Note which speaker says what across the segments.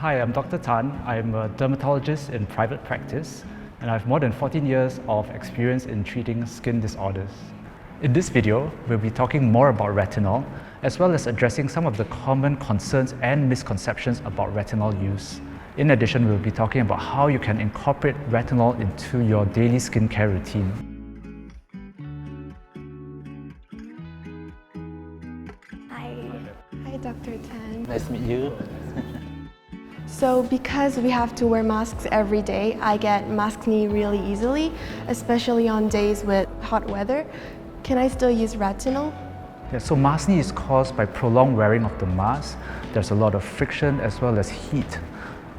Speaker 1: Hi, I'm Dr. Tan. I'm a dermatologist in private practice, and I have more than 14 years of experience in treating skin disorders. In this video, we'll be talking more about retinol, as well as addressing some of the common concerns and misconceptions about retinol use. In addition, we'll be talking about how you can incorporate retinol into your daily skincare routine.
Speaker 2: Hi, Dr. Tan.
Speaker 3: Nice to meet you.
Speaker 2: So because we have to wear masks every day, I get maskne really easily, especially on days with hot weather. Can I still use retinol?
Speaker 1: Yeah, so maskne is caused by prolonged wearing of the mask. There's a lot of friction as well as heat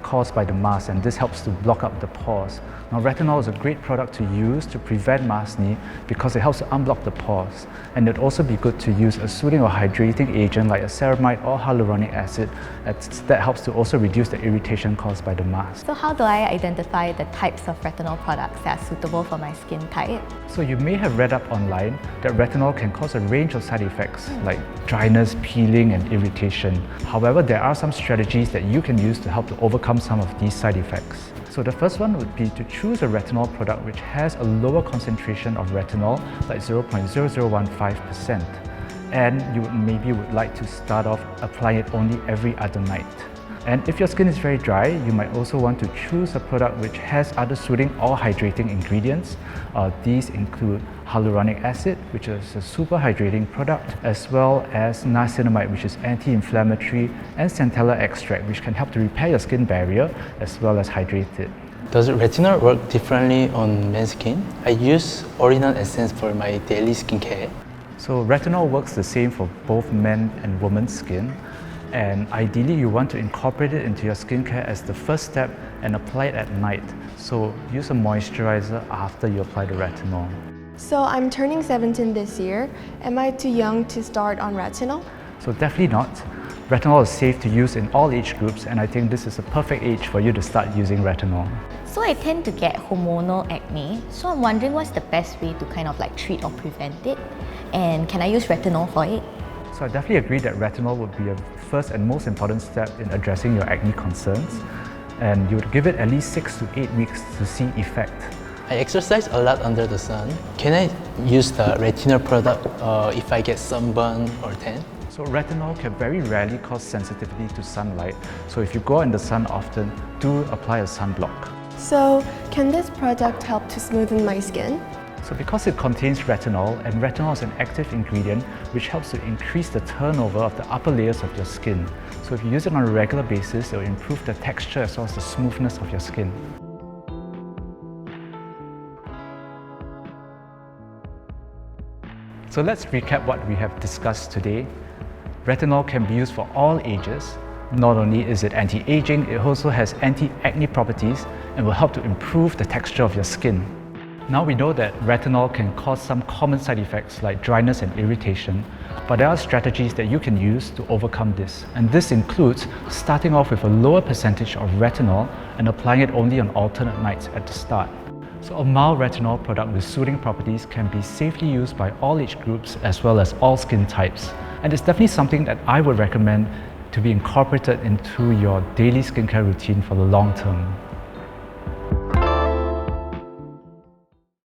Speaker 1: caused by the mask, and this helps to block up the pores. Now, retinol is a great product to use to prevent maskne because it helps to unblock the pores, and it'd also be good to use a soothing or hydrating agent like a ceramide or hyaluronic acid that helps to also reduce the irritation caused by the mask.
Speaker 4: So how do I identify the types of retinol products that are suitable for my skin type?
Speaker 1: So you may have read up online that retinol can cause a range of side effects like dryness, peeling and irritation. However, there are some strategies that you can use to help to overcome some of these side effects. So the first one would be to choose a retinol product which has a lower concentration of retinol, like 0.0015%. And you maybe would like to start off applying it only every other night. And if your skin is very dry, you might also want to choose a product which has other soothing or hydrating ingredients. These include hyaluronic acid, which is a super hydrating product, as well as niacinamide, which is anti-inflammatory, and centella extract, which can help to repair your skin barrier as well as hydrate it.
Speaker 3: Does retinol work differently on men's skin? I use Original Essence for my daily skincare.
Speaker 1: So retinol works the same for both men and women's skin. And ideally, you want to incorporate it into your skincare as the first step and apply it at night. So use a moisturizer after you apply the retinol.
Speaker 2: So I'm turning 17 this year. Am I too young to start on retinol?
Speaker 1: So definitely not. Retinol is safe to use in all age groups, and I think this is a perfect age for you to start using retinol.
Speaker 4: So I tend to get hormonal acne, so I'm wondering what's the best way to kind of like treat or prevent it? And can I use retinol for it?
Speaker 1: So I definitely agree that retinol would be a first and most important step in addressing your acne concerns. And you would give it at least 6 to 8 weeks to see effect.
Speaker 3: I exercise a lot under the sun. Can I use the retinol product if I get sunburn or tan?
Speaker 1: So retinol can very rarely cause sensitivity to sunlight. So if you go in the sun often, do apply a sunblock.
Speaker 2: So can this product help to smoothen my skin?
Speaker 1: So because it contains retinol, and retinol is an active ingredient which helps to increase the turnover of the upper layers of your skin. So if you use it on a regular basis, it will improve the texture as well as the smoothness of your skin. So let's recap what we have discussed today. Retinol can be used for all ages. Not only is it anti-aging, it also has anti-acne properties and will help to improve the texture of your skin. Now we know that retinol can cause some common side effects like dryness and irritation, but there are strategies that you can use to overcome this. And this includes starting off with a lower percentage of retinol and applying it only on alternate nights at the start. So a mild retinol product with soothing properties can be safely used by all age groups as well as all skin types. And it's definitely something that I would recommend to be incorporated into your daily skincare routine for the long term.